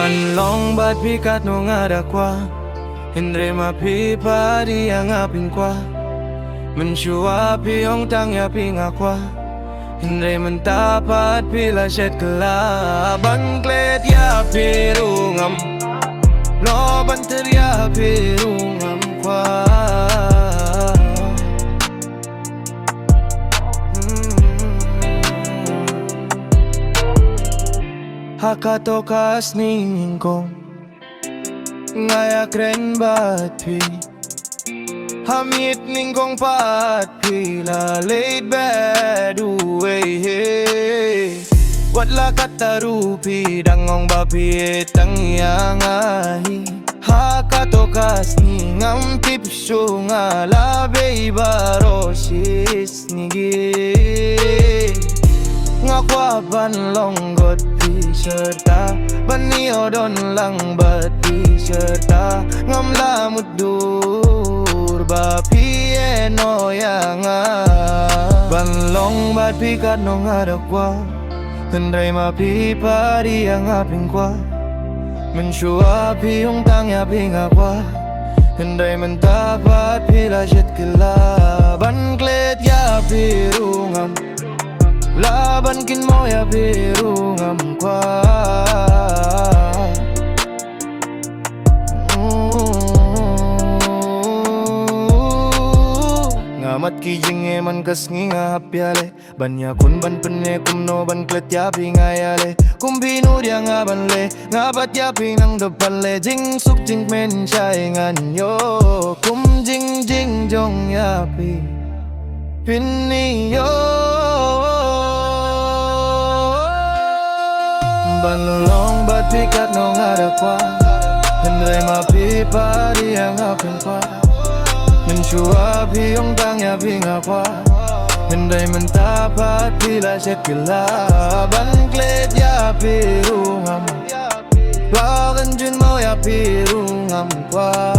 Ban long bat pikat no ngada kwa Hindre mapipa di yang apin kwa Menshua piong tang ya pinga kwa Hindre mentapat pila shed kela Ban Klet ya piru ngam Lo banter ya piru ngam kwa Hakato kas ningkong Ngaya kren bat pi Hamit ningkong pat pi La laid bad way hey Wat la kataru pi Dangong bapi etang yang ahi Hakato kas ni ngam pipsyo nga La beba rosis nigi Ngakwa ban longgot serta Banio don lang bati serta Ngam lamut dur Bapi eno yang Ban long bat pikat no ngada kwa Hendrai mapi pari yang aping kwa Menshua piung tang ya pinga kwa Hendrai mentapat pila shed kela Ban Klet ya piru ngam Laban kin mo ya biru ngam kwa Ngamat ki jing man kas nginga hapyale Banya kun ban penne kum no ban Klet ya pingayale Kum binu dia ngaban le Ngabat ya pinang depan le Jing suk jing men syai ngan yo Kum jing jing jong ya pi Pinni yo Ban long bat pikat no ngada kwa Hendrai mapi pari yang apin kwa Menshua piong tang ya pinga kwa Hendrai mentapat pila shed kela Ban Klet ya piru ngam Bagan jun mau ya piru ngam kwa